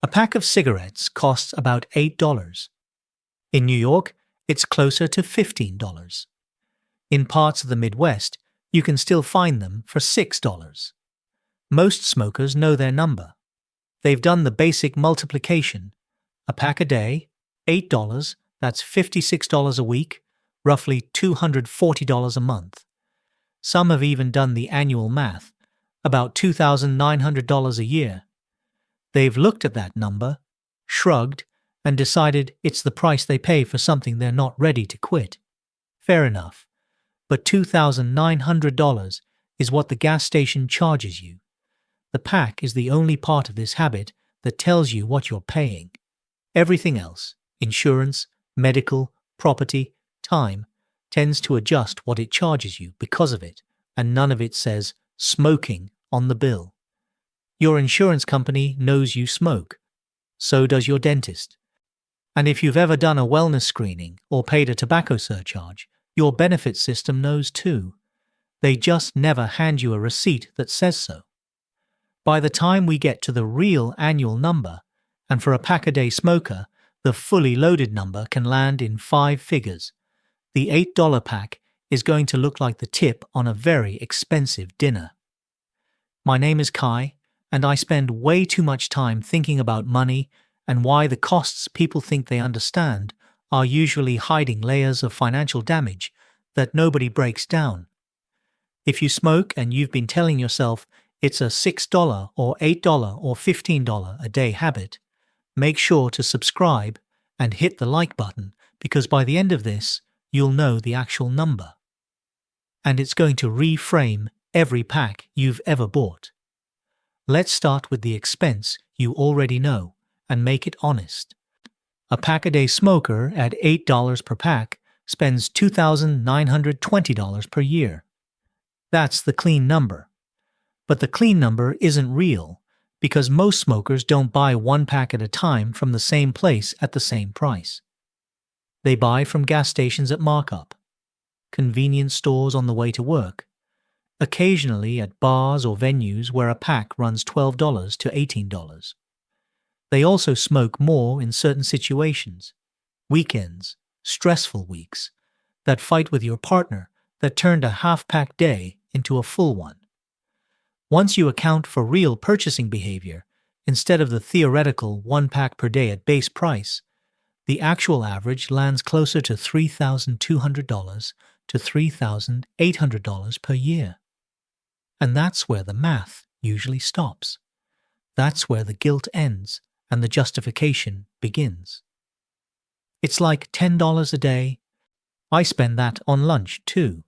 A pack of cigarettes costs about $8. In New York, it's closer to $15. In parts of the Midwest, you can still find them for $6. Most smokers know their number. They've done the basic multiplication. A pack a day, $8, that's $56 a week, roughly $240 a month. Some have even done the annual math, about $2,900 a year. They've looked at that number, shrugged, and decided it's the price they pay for something they're not ready to quit. Fair enough. But $2,900 is what the gas station charges you. The pack is the only part of this habit that tells you what you're paying. Everything else, insurance, medical, property, time, tends to adjust what it charges you because of it, and none of it says smoking on the bill. Your insurance company knows you smoke. So does your dentist. And if you've ever done a wellness screening or paid a tobacco surcharge, your benefit system knows too. They just never hand you a receipt that says so. By the time we get to the real annual number, and for a pack-a-day smoker, the fully loaded number can land in 5 figures. The $8 pack is going to look like the tip on a very expensive dinner. My name is Kai, and I spend way too much time thinking about money and why the costs people think they understand are usually hiding layers of financial damage that nobody breaks down. If you smoke and you've been telling yourself it's a $6 or $8 or $15 a day habit, make sure to subscribe and hit the like button, because by the end of this, you'll know the actual number. And it's going to reframe every pack you've ever bought. Let's start with the expense you already know and make it honest. A pack-a-day smoker at $8 per pack spends $2,920 per year. That's the clean number. But the clean number isn't real because most smokers don't buy one pack at a time from the same place at the same price. They buy from gas stations at markup, convenience stores on the way to work, occasionally at bars or venues where a pack runs $12 to $18. They also smoke more in certain situations, weekends, stressful weeks, that fight with your partner that turned a half-pack day into a full one. Once you account for real purchasing behavior, instead of the theoretical one pack per day at base price, the actual average lands closer to $3,200 to $3,800 per year. And that's where the math usually stops. That's where the guilt ends and the justification begins. It's like $10 a day. I spend that on lunch too.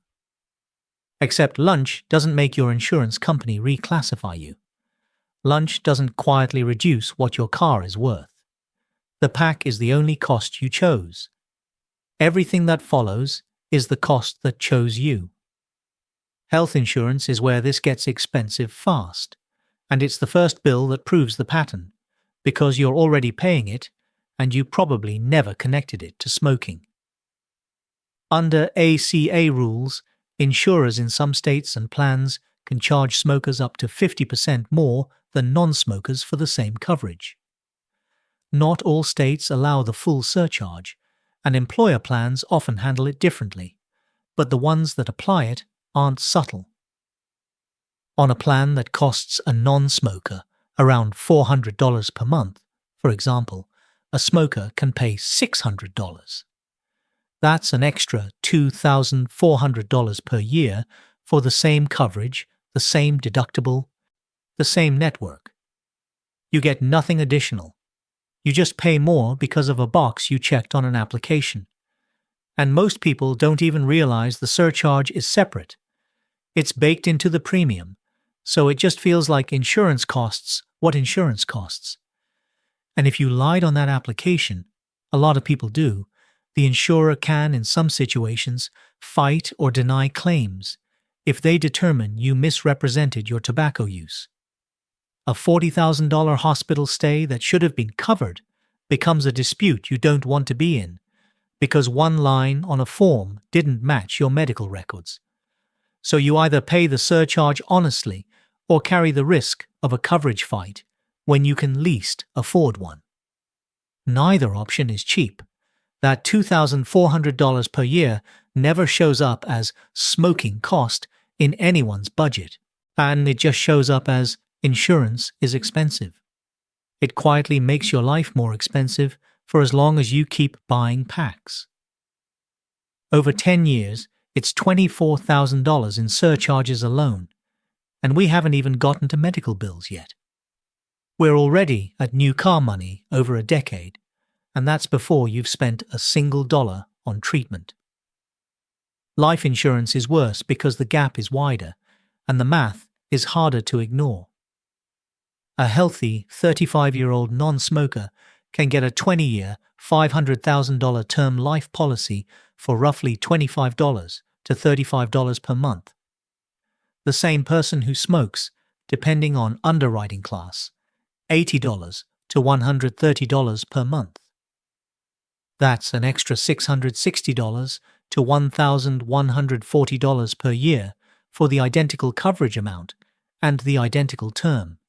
Except lunch doesn't make your insurance company reclassify you. Lunch doesn't quietly reduce what your car is worth. The pack is the only cost you chose. Everything that follows is the cost that chose you. Health insurance is where this gets expensive fast, and it's the first bill that proves the pattern, because you're already paying it and you probably never connected it to smoking. Under ACA rules, insurers in some states and plans can charge smokers up to 50% more than non-smokers for the same coverage. Not all states allow the full surcharge, and employer plans often handle it differently, but the ones that apply it aren't subtle. On a plan that costs a non-smoker around $400 per month, for example, a smoker can pay $600. That's an extra $2,400 per year for the same coverage, the same deductible, the same network. You get nothing additional. You just pay more because of a box you checked on an application. And most people don't even realize the surcharge is separate. It's baked into the premium, so it just feels like insurance costs what insurance costs. And if you lied on that application, a lot of people do, the insurer can, in some situations, fight or deny claims if they determine you misrepresented your tobacco use. A $40,000 hospital stay that should have been covered becomes a dispute you don't want to be in because one line on a form didn't match your medical records. So you either pay the surcharge honestly or carry the risk of a coverage fight, when you can least afford one. Neither option is cheap. That $2,400 per year never shows up as smoking cost in anyone's budget, and it just shows up as insurance is expensive. It quietly makes your life more expensive for as long as you keep buying packs. Over 10 years, it's $24,000 in surcharges alone, and we haven't even gotten to medical bills yet. We're already at new car money over a decade, and that's before you've spent a single dollar on treatment. Life insurance is worse because the gap is wider, and the math is harder to ignore. A healthy 35-year-old non-smoker can get a 20-year, $500,000 term life policy for roughly $25 to $35 per month. The same person who smokes, depending on underwriting class, $80 to $130 per month. That's an extra $660 to $1,140 per year for the identical coverage amount and the identical term.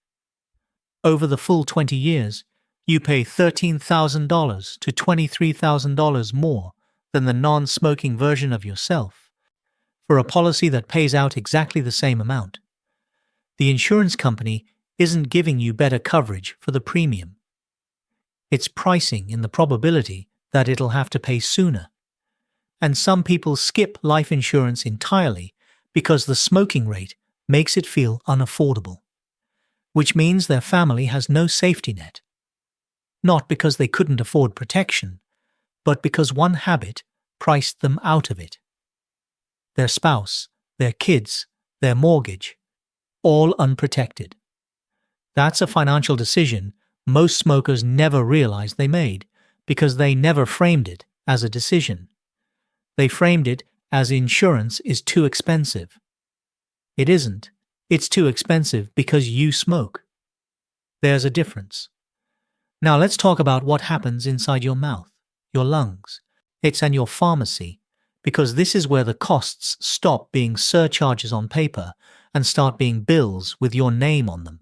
Over the full 20 years, you pay $13,000 to $23,000 more than the non-smoking version of yourself for a policy that pays out exactly the same amount. The insurance company isn't giving you better coverage for the premium. It's pricing in the probability that it'll have to pay sooner. And some people skip life insurance entirely because the smoking rate makes it feel unaffordable, which means their family has no safety net. Not because they couldn't afford protection, but because one habit priced them out of it. Their spouse, their kids, their mortgage, all unprotected. That's a financial decision most smokers never realized they made because they never framed it as a decision. They framed it as insurance is too expensive. It isn't. It's too expensive because you smoke. There's a difference. Now let's talk about what happens inside your mouth, your lungs. It's and your pharmacy, because this is where the costs stop being surcharges on paper and start being bills with your name on them.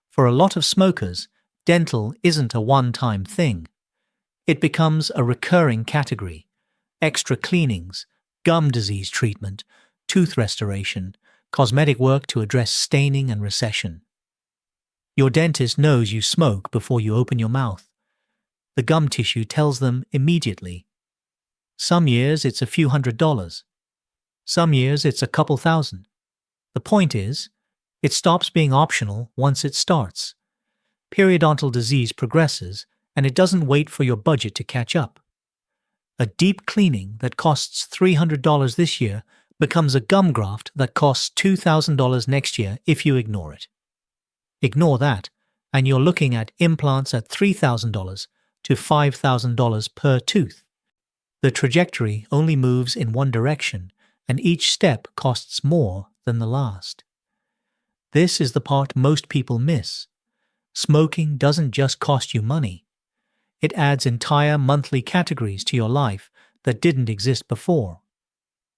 For a lot of smokers, dental isn't a one-time thing. It becomes a recurring category. Extra cleanings, gum disease treatment, tooth restoration, cosmetic work to address staining and recession. Your dentist knows you smoke before you open your mouth. The gum tissue tells them immediately. Some years it's a few $100s. Some years it's a couple thousand. The point is, it stops being optional once it starts. Periodontal disease progresses, and it doesn't wait for your budget to catch up. A deep cleaning that costs $300 this year becomes a gum graft that costs $2,000 next year if you ignore it. Ignore that, and you're looking at implants at $3,000 to $5,000 per tooth. The trajectory only moves in one direction, and each step costs more than the last. This is the part most people miss. Smoking doesn't just cost you money. It adds entire monthly categories to your life that didn't exist before.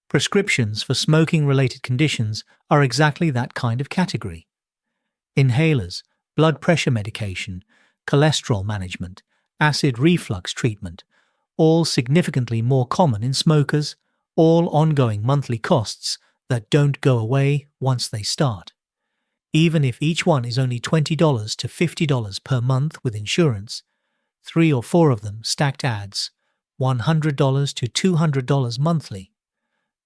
Prescriptions for smoking-related conditions are exactly that kind of category. Inhalers, blood pressure medication, cholesterol management, acid reflux treatment, all significantly more common in smokers, all ongoing monthly costs that don't go away once they start. Even if each one is only $20 to $50 per month with insurance, 3 or 4 of them stacked adds, $100 to $200 monthly.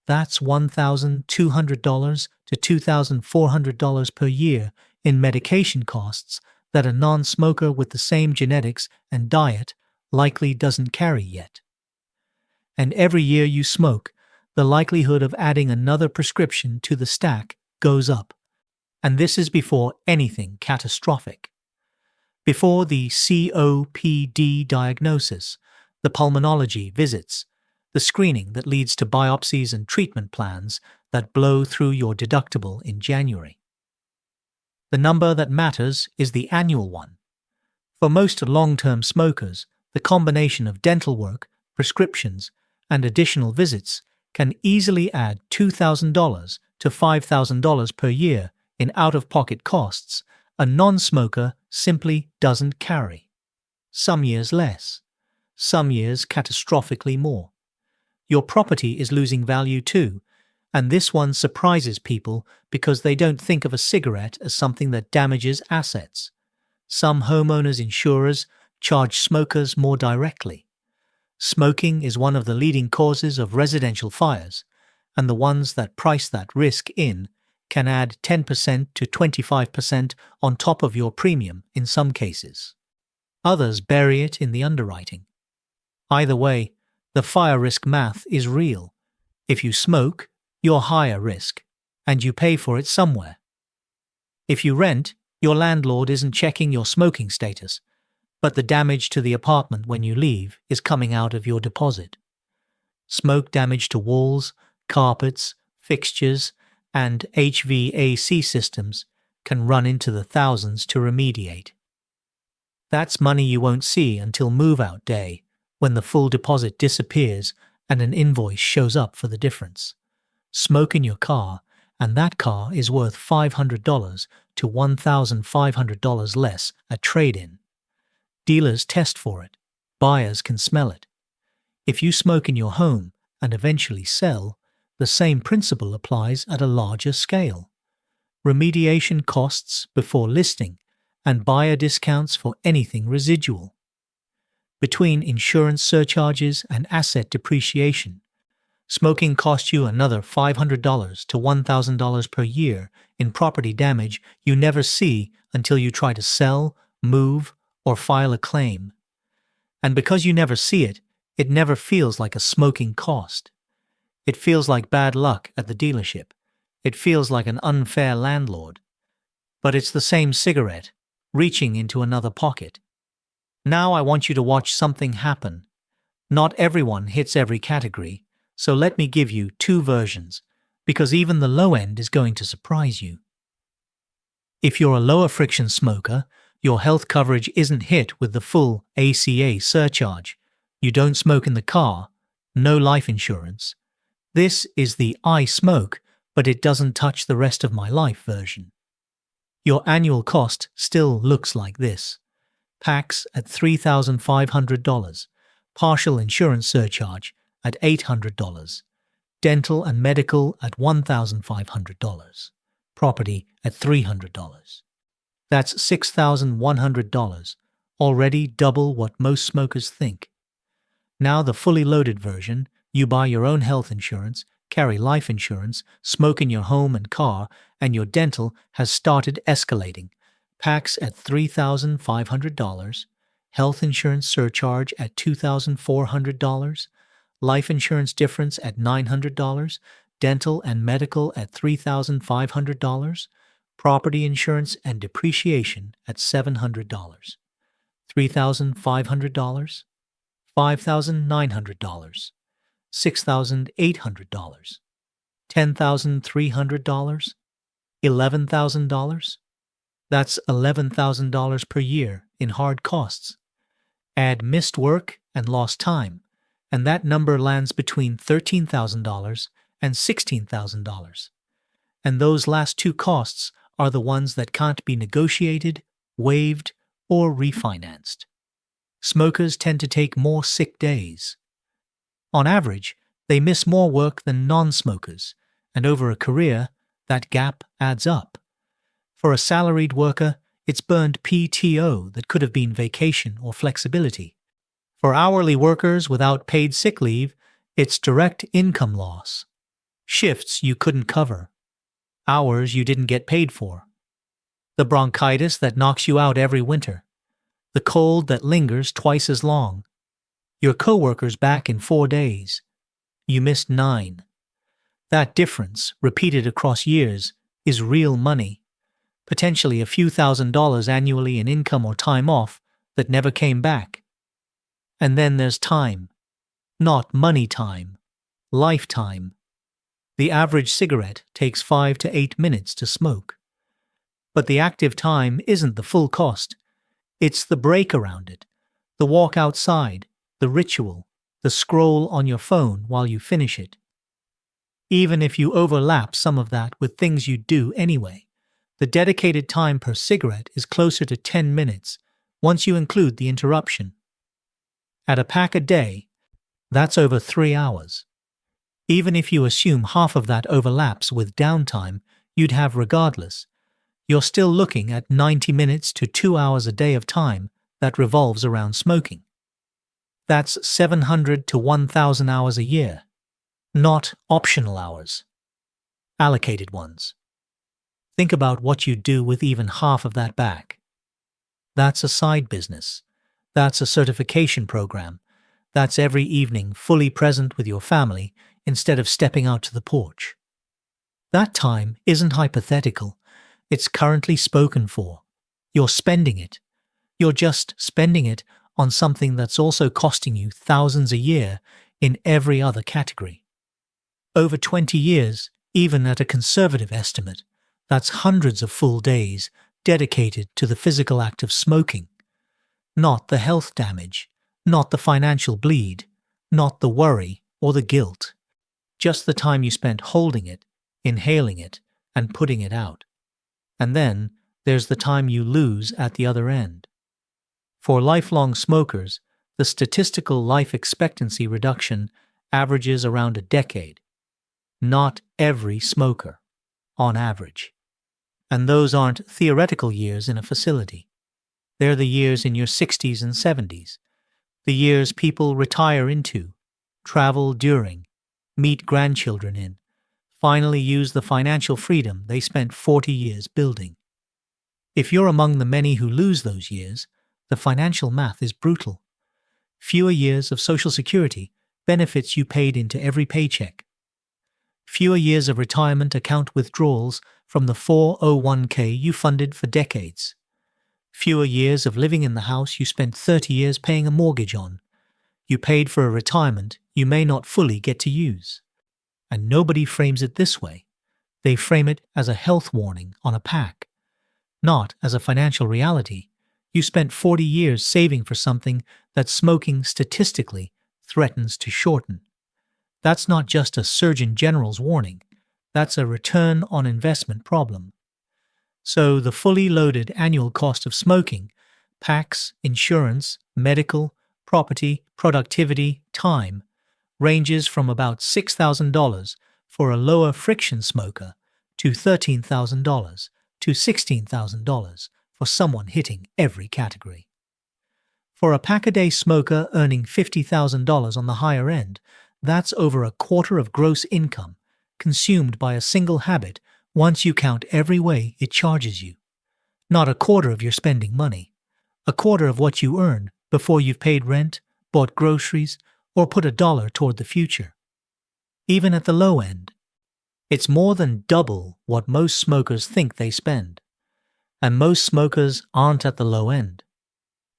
That's $1,200 to $2,400 per year in medication costs that a non-smoker with the same genetics and diet likely doesn't carry yet. And every year you smoke, the likelihood of adding another prescription to the stack goes up. And this is before anything catastrophic. Before the COPD diagnosis, the pulmonology visits, the screening that leads to biopsies and treatment plans that blow through your deductible in January. The number that matters is the annual one. For most long-term smokers, the combination of dental work, prescriptions, and additional visits can easily add $2,000 to $5,000 per year in out-of-pocket costs a non-smoker simply doesn't carry. Some years less. Some years catastrophically more. Your property is losing value too, and this one surprises people because they don't think of a cigarette as something that damages assets. Some homeowners' insurers charge smokers more directly. Smoking is one of the leading causes of residential fires, and the ones that price that risk in can add 10% to 25% on top of your premium in some cases. Others bury it in the underwriting. Either way, the fire risk math is real. If you smoke, you're higher risk, and you pay for it somewhere. If you rent, your landlord isn't checking your smoking status, but the damage to the apartment when you leave is coming out of your deposit. Smoke damage to walls, carpets, fixtures, and HVAC systems can run into the thousands to remediate. That's money you won't see until move-out day, when the full deposit disappears and an invoice shows up for the difference. Smoke in your car, and that car is worth $500 to $1,500 less at trade-in. Dealers test for it. Buyers can smell it. If you smoke in your home and eventually sell, the same principle applies at a larger scale. Remediation costs before listing and buyer discounts for anything residual. Between insurance surcharges and asset depreciation, smoking costs you another $500 to $1,000 per year in property damage you never see until you try to sell, move, or file a claim. And because you never see it, it never feels like a smoking cost. It feels like bad luck at the dealership. It feels like an unfair landlord. But it's the same cigarette, reaching into another pocket. Now I want you to watch something happen. Not everyone hits every category, so let me give you two versions, because even the low end is going to surprise you. If you're a lower friction smoker, your health coverage isn't hit with the full ACA surcharge. You don't smoke in the car, no life insurance. This is the I smoke, but it doesn't touch the rest of my life version. Your annual cost still looks like this. Packs at $3,500, partial insurance surcharge at $800, dental and medical at $1,500, property at $300. That's $6,100, already double what most smokers think. Now the fully loaded version, you buy your own health insurance, carry life insurance, smoke in your home and car, and your dental has started escalating. Packs at $3,500, health insurance surcharge at $2,400, life insurance difference at $900, dental and medical at $3,500, property insurance and depreciation at $700, $3,500, $5,900, $6,800, $10,300, $11,000. That's $11,000 per year in hard costs. Add missed work and lost time, and that number lands between $13,000 and $16,000. And those last two costs are the ones that can't be negotiated, waived, or refinanced. Smokers tend to take more sick days. On average, they miss more work than non-smokers, and over a career, that gap adds up. For a salaried worker, it's burned PTO that could have been vacation or flexibility. For hourly workers without paid sick leave, it's direct income loss. Shifts you couldn't cover. Hours you didn't get paid for. The bronchitis that knocks you out every winter. The cold that lingers twice as long. Your coworker's back in 4 days. You missed 9. That difference, repeated across years, is real money. Potentially a few $1,000s annually in income or time off that never came back. And then there's time. Not money time. Lifetime. The average cigarette takes 5 to 8 minutes to smoke. But the active time isn't the full cost. It's the break around it, the walk outside, the ritual, the scroll on your phone while you finish it. Even if you overlap some of that with things you do anyway, The dedicated time per cigarette is closer to 10 minutes once you include the interruption. At a pack a day, that's over 3 hours. Even if you assume half of that overlaps with downtime you'd have regardless, you're still looking at 90 minutes to 2 hours a day of time that revolves around smoking. That's 700 to 1,000 hours a year, not optional hours, allocated ones. Think about what you'd do with even half of that back. That's a side business. That's a certification program. That's every evening fully present with your family instead of stepping out to the porch. That time isn't hypothetical. It's currently spoken for. You're spending it. You're just spending it on something that's also costing you thousands a year in every other category. Over 20 years, even at a conservative estimate, that's hundreds of full days dedicated to the physical act of smoking. Not the health damage, not the financial bleed, not the worry or the guilt. Just the time you spent holding it, inhaling it, and putting it out. And then there's the time you lose at the other end. For lifelong smokers, the statistical life expectancy reduction averages around a decade. Not every smoker, on average. And those aren't theoretical years in a facility. They're the years in your 60s and 70s, the years people retire into, travel during, meet grandchildren in, finally use the financial freedom they spent 40 years building. If you're among the many who lose those years, the financial math is brutal. Fewer years of Social Security, benefits you paid into every paycheck. Fewer years of retirement account withdrawals from the 401k you funded for decades. Fewer years of living in the house you spent 30 years paying a mortgage on. You paid for a retirement you may not fully get to use. And nobody frames it this way. They frame it as a health warning on a pack, not as a financial reality. You spent 40 years saving for something that smoking statistically threatens to shorten. That's not just a Surgeon General's warning. That's a return on investment problem. So the fully loaded annual cost of smoking, packs, insurance, medical, property, productivity, time, ranges from about $6,000 for a lower friction smoker to $13,000 to $16,000 for someone hitting every category. For a pack-a-day smoker earning $50,000 on the higher end, that's over a quarter of gross income consumed by a single habit once you count every way it charges you. Not a quarter of your spending money, a quarter of what you earn before you've paid rent, bought groceries, or put $1 toward the future. Even at the low end, it's more than double what most smokers think they spend. And most smokers aren't at the low end.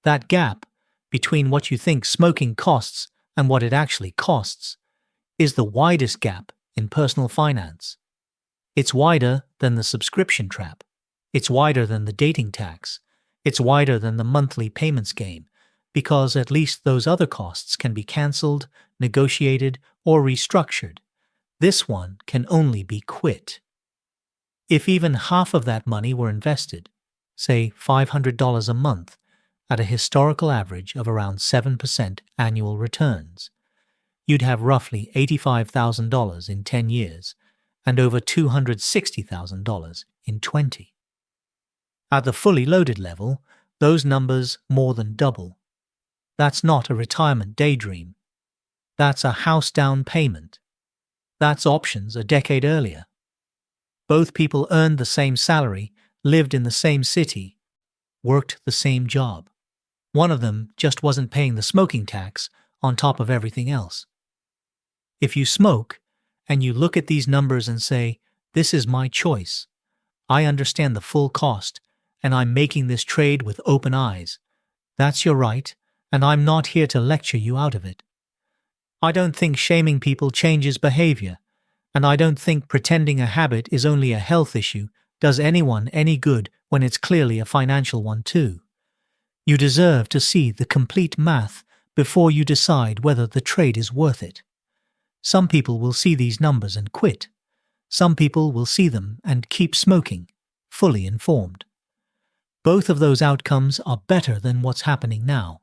That gap between what you think smoking costs and what it actually costs is the widest gap in personal finance. It's wider than the subscription trap. It's wider than the dating tax. It's wider than the monthly payments game, because at least those other costs can be cancelled, negotiated, or restructured. This one can only be quit. If even half of that money were invested, say $500 a month, at a historical average of around 7% annual returns, you'd have roughly $85,000 in 10 years and over $260,000 in 20. At the fully loaded level, those numbers more than double. That's not a retirement daydream. That's a house down payment. That's options a decade earlier. Both people earned the same salary, lived in the same city, worked the same job. One of them just wasn't paying the smoking tax on top of everything else. If you smoke, and you look at these numbers and say, this is my choice, I understand the full cost, and I'm making this trade with open eyes, that's your right, and I'm not here to lecture you out of it. I don't think shaming people changes behavior, and I don't think pretending a habit is only a health issue does anyone any good when it's clearly a financial one too. You deserve to see the complete math before you decide whether the trade is worth it. Some people will see these numbers and quit. Some people will see them and keep smoking, fully informed. Both of those outcomes are better than what's happening now,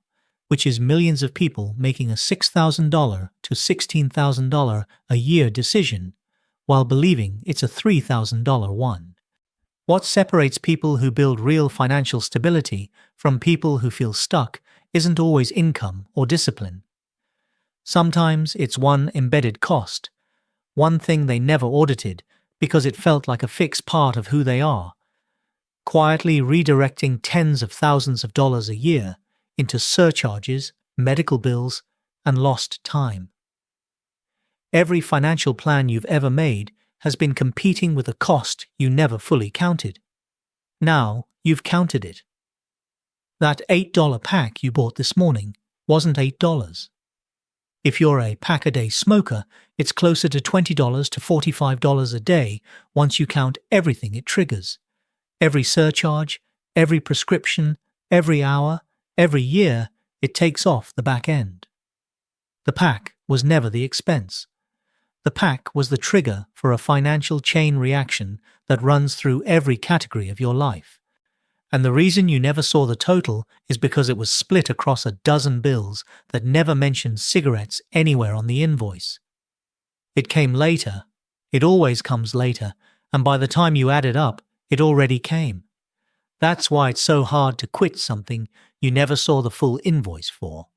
which is millions of people making a $6,000 to $16,000 a year decision while believing it's a $3,000 one. What separates people who build real financial stability from people who feel stuck isn't always income or discipline. Sometimes it's one embedded cost, one thing they never audited because it felt like a fixed part of who they are, quietly redirecting tens of thousands of dollars a year into surcharges, medical bills, and lost time. Every financial plan you've ever made has been competing with a cost you never fully counted. Now you've counted it. That $8 pack you bought this morning wasn't $8. If you're a pack-a-day smoker, it's closer to $20 to $45 a day once you count everything it triggers. Every surcharge, every prescription, every hour, every year it takes off the back end. The pack was never the expense. The pack was the trigger for a financial chain reaction that runs through every category of your life. And the reason you never saw the total is because it was split across a dozen bills that never mentioned cigarettes anywhere on the invoice. It came later. It always comes later, and by the time you add it up, it already came. That's why it's so hard to quit something you never saw the full invoice for.